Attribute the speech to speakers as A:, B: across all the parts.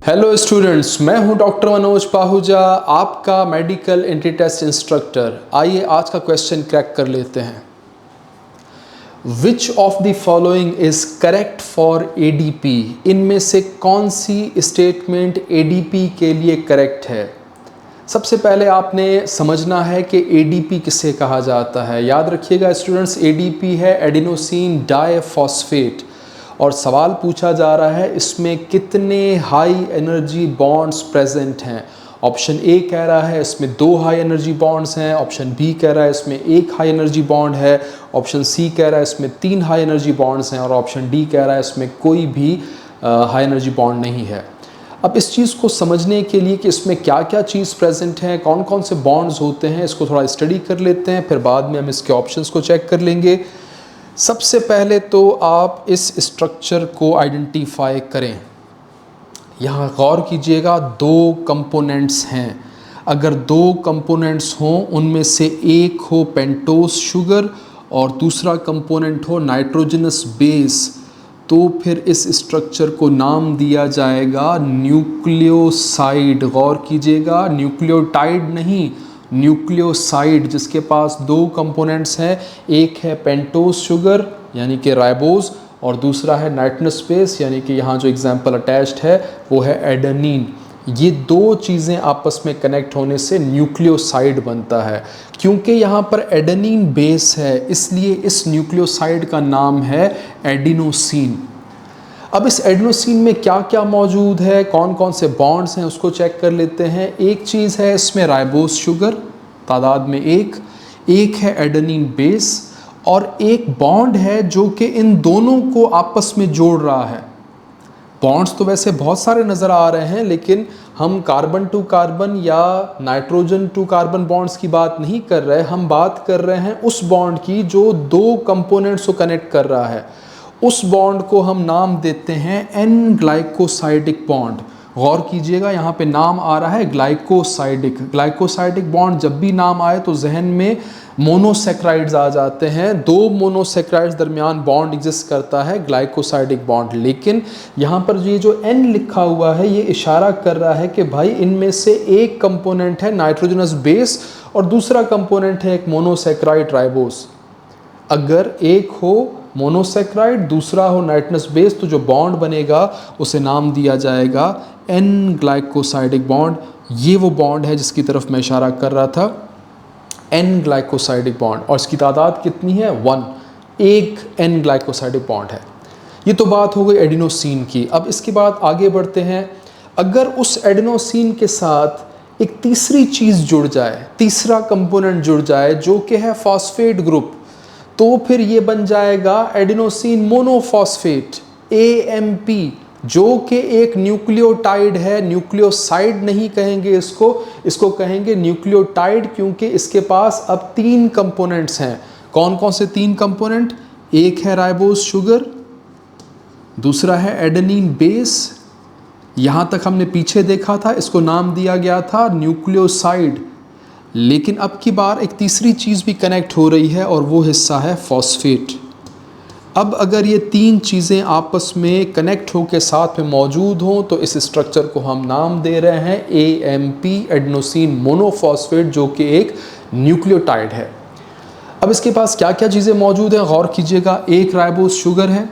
A: Hello students, मैं हूं doctor Manoj Pahuja, आपका मेडिकल एंट्री टेस्ट इंस्ट्रक्टर। आइए आज का क्वेश्चन क्रैक कर लेते हैं। Which of the following is correct for ADP? इनमें से कौन सी स्टेटमेंट एडीपी के लिए करेक्ट है? सबसे पहले आपने समझना है कि एडीपी किसे कहा जाता है। याद रखिएगा स्टूडेंट्स, एडीपी है एडिनोसिन डाइफॉस्फेट। और सवाल पूछा जा रहा है इसमें कितने हाई एनर्जी बॉन्ड्स प्रेजेंट हैं। ऑप्शन ए कह रहा है इसमें 2 हाई एनर्जी बॉन्ड्स हैं, ऑप्शन बी कह रहा है इसमें 1 हाई एनर्जी बॉन्ड है, ऑप्शन सी कह रहा है इसमें 3 हाई एनर्जी बॉन्ड्स हैं और ऑप्शन डी कह रहा है इसमें कोई भी हाई एनर्जी बॉन्ड नहीं है। अब इस चीज़ को समझने के लिए कि इसमें क्या क्या चीज़ प्रेजेंट है, कौन कौन से बॉन्ड्स होते हैं, इसको थोड़ा स्टडी कर लेते हैं, फिर बाद में हम इसके ऑप्शंस को चेक कर लेंगे। सबसे पहले तो आप इस स्ट्रक्चर को आइडेंटिफाई करें। यहाँ गौर कीजिएगा, 2 कंपोनेंट्स हैं। अगर 2 कंपोनेंट्स हों, उनमें से एक हो पेंटोस शुगर और दूसरा कंपोनेंट हो नाइट्रोजनस बेस, तो फिर इस स्ट्रक्चर को नाम दिया जाएगा न्यूक्लियोसाइड। गौर कीजिएगा, न्यूक्लियोटाइड नहीं, न्यूक्लियोसाइड, जिसके पास 2 कंपोनेंट्स हैं। एक है पेंटोस शुगर यानी कि राइबोज और दूसरा है नाइट्रोजनस बेस यानी कि यहाँ जो एग्जाम्पल अटैच्ड है वो है एडेनिन। ये 2 चीज़ें आपस में कनेक्ट होने से न्यूक्लियोसाइड बनता है। क्योंकि यहाँ पर एडेनिन बेस है इसलिए इस न्यूक्लियोसाइड का नाम है एडिनोसिन। अब इस एडिनोसिन में क्या क्या मौजूद है, कौन कौन से बॉन्ड्स हैं, उसको चेक कर लेते हैं। एक चीज़ है इसमें राइबोज शुगर, तादाद में एक है एडेनिन बेस और एक बॉन्ड है जो कि इन दोनों को आपस में जोड़ रहा है। बॉन्ड्स तो वैसे बहुत सारे नज़र आ रहे हैं, लेकिन हम कार्बन टू कार्बन या नाइट्रोजन टू कार्बन बॉन्ड्स की बात नहीं कर रहे, हम बात कर रहे हैं उस बॉन्ड की जो 2 कंपोनेंट्स को कनेक्ट कर रहा है। उस बॉन्ड को हम नाम देते हैं एन ग्लाइकोसाइडिक बॉन्ड। गौर कीजिएगा, यहाँ पे नाम आ रहा है ग्लाइकोसाइडिक। ग्लाइकोसाइडिक बॉन्ड जब भी नाम आए तो जहन में मोनोसेक्राइड्स आ जाते हैं। 2 मोनोसेक्राइड्स दरमियान बॉन्ड एग्जिस्ट करता है, ग्लाइकोसाइडिक बॉन्ड। लेकिन यहाँ पर ये जो एन लिखा हुआ है ये इशारा कर रहा है कि भाई इनमें से एक कंपोनेंट है नाइट्रोजनस बेस और दूसरा कंपोनेंट है एक मोनोसेक्राइड राइबोस। अगर एक हो मोनोसेक्राइड, दूसरा हो नाइट्रोजनस बेस, तो जो बॉन्ड बनेगा उसे नाम दिया जाएगा एन ग्लाइकोसाइडिक बॉन्ड। ये वो बॉन्ड है जिसकी तरफ मैं इशारा कर रहा था, एन ग्लाइकोसाइडिक बॉन्ड। और इसकी तादाद कितनी है? 1। एक एन ग्लाइकोसाइडिक बॉन्ड है। ये तो बात हो गई एडिनोसिन की। अब इसके बाद आगे बढ़ते हैं। अगर उस एडिनोसिन के साथ एक तीसरी चीज़ जुड़ जाए, तीसरा कंपोनेंट जुड़ जाए जो कि है फॉस्फेट ग्रुप, तो फिर ये बन जाएगा एडिनोसिन मोनोफॉस्फेट AMP, जो कि एक न्यूक्लियोटाइड है। न्यूक्लियोसाइड नहीं कहेंगे इसको कहेंगे न्यूक्लियोटाइड, क्योंकि इसके पास अब 3 कंपोनेंट्स हैं। कौन कौन से 3 कंपोनेंट? एक है राइबोज शुगर, दूसरा है एडेनिन बेस। यहाँ तक हमने पीछे देखा था, इसको नाम दिया गया था न्यूक्लियोसाइड। लेकिन अब की बार एक तीसरी चीज़ भी कनेक्ट हो रही है और वो हिस्सा है फॉस्फेट। अब अगर ये 3 चीज़ें आपस में कनेक्ट होकर साथ में मौजूद हों तो इस स्ट्रक्चर को हम नाम दे रहे हैं AMP, एडिनोसिन मोनोफॉस्फेट, जो कि एक न्यूक्लियोटाइड है। अब इसके पास क्या क्या चीज़ें मौजूद हैं, गौर कीजिएगा। एक राइबोज शुगर है,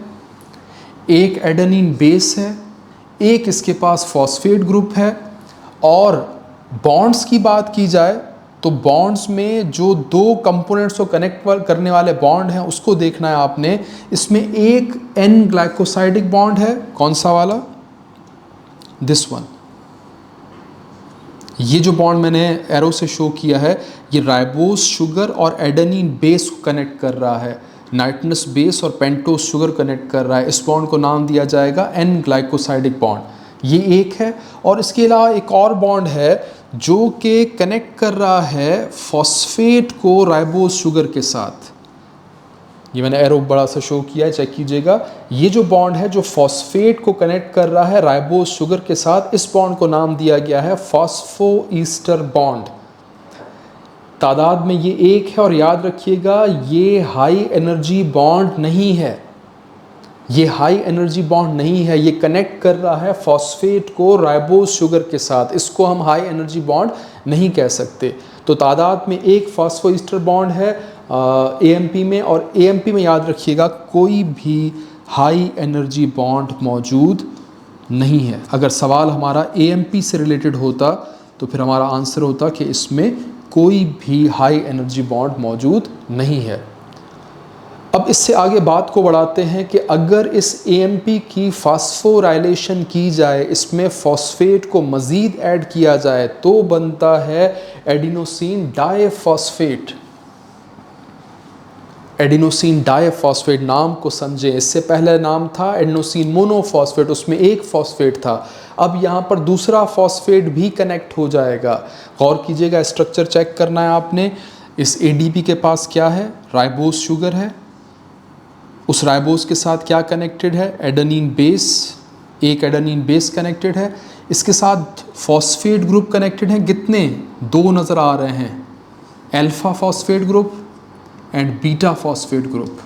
A: एक एडेनिन बेस है, एक इसके पास फॉस्फेट ग्रुप है। और बॉन्ड्स की बात की जाए तो बॉन्ड्स में जो 2 कंपोनेंट्स को कनेक्ट करने वाले बॉन्ड हैं उसको देखना है आपने। इसमें एक एन ग्लाइकोसाइडिक बॉन्ड है, कौन सा वाला? This one. ये जो बॉन्ड मैंने एरो से शो किया है ये राइबोज शुगर और एडेनिन बेस को कनेक्ट कर रहा है। नाइट्रोजनस बेस और पेंटोस शुगर कनेक्ट कर रहा है। इस बॉन्ड को नाम दिया जाएगा एन ग्लाइकोसाइडिक बॉन्ड। ये एक है। और इसके अलावा एक और बॉन्ड है जो कि कनेक्ट कर रहा है फॉस्फेट को राइबोज शुगर के साथ। ये मैंने एरो बड़ा सा शो किया है, चेक कीजिएगा। ये जो बॉन्ड है जो फॉस्फेट को कनेक्ट कर रहा है राइबोज शुगर के साथ, इस बॉन्ड को नाम दिया गया है फॉस्फोईस्टर बॉन्ड। तादाद में ये 1 है और याद रखिएगा ये हाई एनर्जी बॉन्ड नहीं है। ये हाई एनर्जी बॉन्ड नहीं है, ये कनेक्ट कर रहा है फॉस्फेट को राइबोज शुगर के साथ, इसको हम हाई एनर्जी बॉन्ड नहीं कह सकते। तो तादाद में एक फॉस्फोईस्टर बॉन्ड है AMP में, और AMP में याद रखिएगा कोई भी हाई एनर्जी बॉन्ड मौजूद नहीं है। अगर सवाल हमारा AMP से रिलेटेड होता तो फिर हमारा आंसर होता कि इसमें कोई भी हाई एनर्जी बॉन्ड मौजूद नहीं है। अब इससे आगे बात को बढ़ाते हैं कि अगर इस AMP की फास्फोराइलेशन की जाए, इसमें फॉस्फेट को मज़ीद ऐड किया जाए तो बनता है एडिनोसिन डाइफॉस्फेट। एडिनोसिन डाइफॉस्फेट, नाम को समझें, इससे पहले नाम था एडिनोसिन मोनोफॉस्फेट, उसमें एक फॉस्फेट था, अब यहाँ पर दूसरा फॉस्फेट भी कनेक्ट हो जाएगा। गौर कीजिएगा, स्ट्रक्चर चेक करना है आपने। इस ADP के पास क्या है? राइबोज शुगर है। उस राइबोज के साथ क्या कनेक्टेड है? एडेनिन बेस, एक एडेनिन बेस कनेक्टेड है। इसके साथ फॉस्फेट ग्रुप कनेक्टेड हैं। कितने? 2 नज़र आ रहे हैं, alpha phosphate group and beta phosphate group.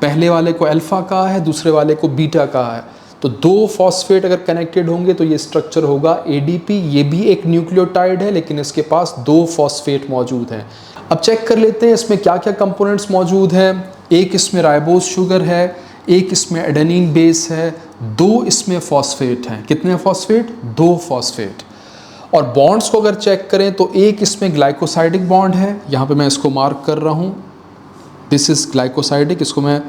A: पहले वाले को अल्फा कहा है, दूसरे वाले को बीटा कहा है। तो 2 फॉस्फेट अगर कनेक्टेड होंगे तो ये स्ट्रक्चर होगा ADP। ये भी एक न्यूक्लियोटाइड है लेकिन इसके पास 2 फॉस्फेट मौजूद हैं। अब चेक कर लेते हैं इसमें क्या क्या कंपोनेंट्स मौजूद हैं। एक इसमें राइबोज शुगर है, एक इसमें एडेनिन बेस है, 2 इसमें फॉस्फेट हैं। कितने फॉस्फेट? 2 फॉस्फेट। और बॉन्ड्स को अगर चेक करें तो एक इसमें ग्लाइकोसाइडिक बॉन्ड है, यहाँ पे मैं इसको मार्क कर रहा हूँ, दिस इज़ ग्लाइकोसाइडिक, इसको मैं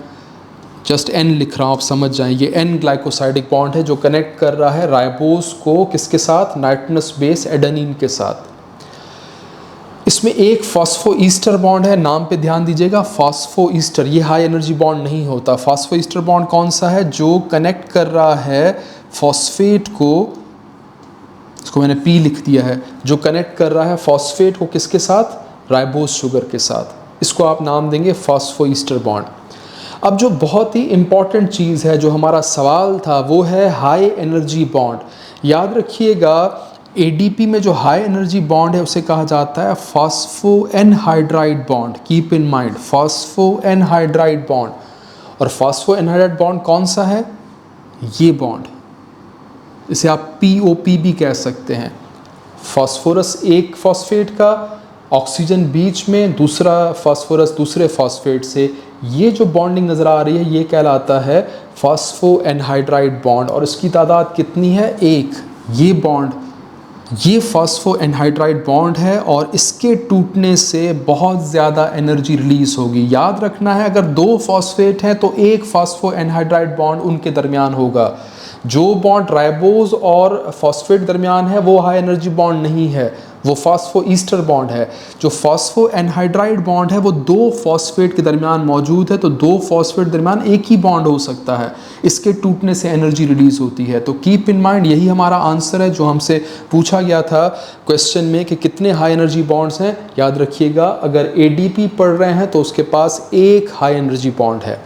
A: जस्ट N लिख रहा हूँ, आप समझ जाएं। ये N ग्लाइकोसाइडिक बॉन्ड है जो कनेक्ट कर रहा है राइबोज को किसके साथ? नाइट्रोजनस बेस एडेनिन के साथ। इसमें एक फॉस्फोईस्टर बॉन्ड है, नाम पे ध्यान दीजिएगा, फॉस्फोईस्टर। ये हाई एनर्जी बॉन्ड नहीं होता। फॉस्फोईस्टर बॉन्ड कौन सा है? जो कनेक्ट कर रहा है फॉस्फेट को, इसको मैंने P लिख दिया है, जो कनेक्ट कर रहा है फॉस्फेट को किसके साथ? राइबोज शुगर के साथ। इसको आप नाम देंगे फॉस्फोईस्टर बॉन्ड। अब जो बहुत ही इम्पॉर्टेंट चीज़ है, जो हमारा सवाल था, वो है हाई एनर्जी बॉन्ड। याद रखिएगा ADP में जो हाई एनर्जी बॉन्ड है उसे कहा जाता है phospho anhydride bond. Keep in mind, phospho anhydride bond. और फॉस्फो एनहाइड्राइड बॉन्ड कौन सा है? ये बॉन्ड, इसे आप POP भी कह सकते हैं। फॉस्फोरस एक फॉस्फेट का, ऑक्सीजन बीच में, दूसरा फॉस्फोरस दूसरे फॉस्फेट से, ये जो बॉन्डिंग नज़र आ रही है ये कहलाता है फॉस्फो एनहाइड्राइड बॉन्ड। और इसकी तादाद कितनी है? 1। ये बॉन्ड, ये फॉस्फो एनहाइड्राइड बॉन्ड है और इसके टूटने से बहुत ज़्यादा एनर्जी रिलीज़ होगी। याद रखना है, अगर 2 फॉस्फेट हैं तो एक फॉस्फो एनहाइड्राइड बॉन्ड उनके दरमियान होगा। जो बॉन्ड राइबोज और फॉस्फेट दरमियान है वो हाई एनर्जी बॉन्ड नहीं है, वो फॉस्फोईस्टर बॉन्ड है। जो फॉस्फो एनहाइड्राइड बॉन्ड है वो 2 फॉस्फेट के दरमियान मौजूद है, तो 2 फॉस्फेट दरमियान एक ही बॉन्ड हो सकता है, इसके टूटने से एनर्जी रिलीज होती है। तो कीप इन माइंड, यही हमारा आंसर है जो हमसे पूछा गया था क्वेश्चन में कि कितने हाई एनर्जी बॉन्ड्स हैं। याद रखिएगा, अगर ADP पढ़ रहे हैं तो उसके पास एक हाई एनर्जी बॉन्ड है।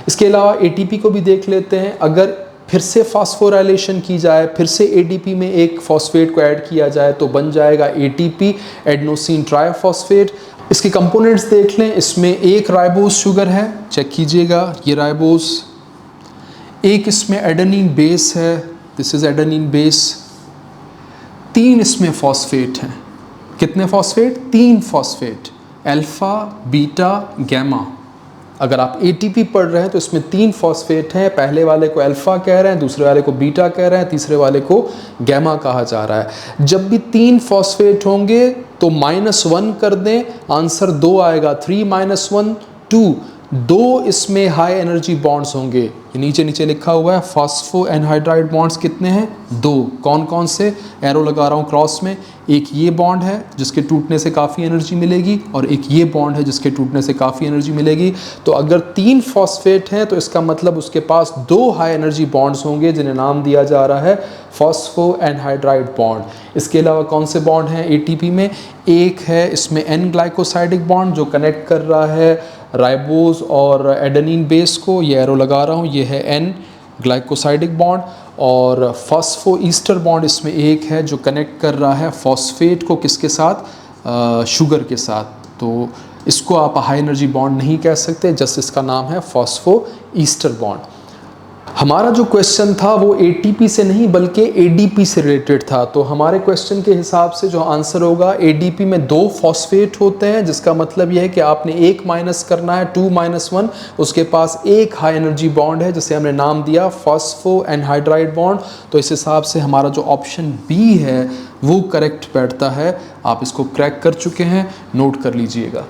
A: इसके अलावा ATP को भी देख लेते हैं। अगर फिर से फॉस्फोराइलेशन की जाए, फिर से ADP में एक फॉस्फेट को ऐड किया जाए तो बन जाएगा ATP, एडेनोसिन ट्राइफॉस्फेट। इसके कंपोनेंट्स देख लें, इसमें एक राइबोज शुगर है, चेक कीजिएगा, ये राइबोज। एक इसमें एडेनिन बेस है, दिस इज एडेनिन बेस। 3 इसमें फॉस्फेट हैं। कितने phosphate? 3 phosphate, alpha, beta, gamma. अगर आप ATP पढ़ रहे हैं तो इसमें 3 फॉस्फेट हैं। पहले वाले को अल्फा कह रहे हैं, दूसरे वाले को बीटा कह रहे हैं, तीसरे वाले को गैमा कहा जा रहा है। जब भी 3 फॉस्फेट होंगे तो -1 कर दें, आंसर 2 आएगा। 3 - 1 2। 2 इसमें हाई एनर्जी बॉन्ड्स होंगे। ये नीचे नीचे लिखा हुआ है, फॉस्फो एनहाइड्राइड बॉन्ड्स कितने हैं? 2। कौन कौन से? एरो लगा रहा हूँ क्रॉस में। एक ये बॉन्ड है जिसके टूटने से काफ़ी एनर्जी मिलेगी, और एक ये बॉन्ड है जिसके टूटने से काफ़ी एनर्जी मिलेगी। तो अगर 3 फॉस्फेट हैं तो इसका मतलब उसके पास 2 हाई एनर्जी बॉन्ड्स होंगे जिन्हें नाम दिया जा रहा है फॉस्फो एनहाइड्राइड बॉन्ड। इसके अलावा कौन से बॉन्ड हैं ATP में? एक है इसमें N ग्लाइकोसाइडिक बॉन्ड जो कनेक्ट कर रहा है राइबोज और एडेनिन बेस को, ये एरो लगा रहा हूँ, ये है N ग्लाइकोसाइडिक बॉन्ड। और फॉस्फोईस्टर बॉन्ड इसमें एक है जो कनेक्ट कर रहा है फॉस्फेट को किसके साथ? शुगर के साथ। तो इसको आप हाई एनर्जी बॉन्ड नहीं कह सकते, जस्ट इसका नाम है फॉस्फो ईस्टर बॉन्ड। हमारा जो क्वेश्चन था वो एटीपी से नहीं बल्कि एडीपी से रिलेटेड था। तो हमारे क्वेश्चन के हिसाब से जो आंसर होगा, एडीपी में 2 फॉस्फेट होते हैं, जिसका मतलब यह है कि आपने एक माइनस करना है, 2 - 1। उसके पास एक हाई एनर्जी बॉन्ड है जिसे हमने नाम दिया फॉस्फो एनहाइड्राइड बॉन्ड। तो इस हिसाब से हमारा जो ऑप्शन बी है वो करेक्ट बैठता है। आप इसको क्रैक कर चुके हैं, नोट कर लीजिएगा।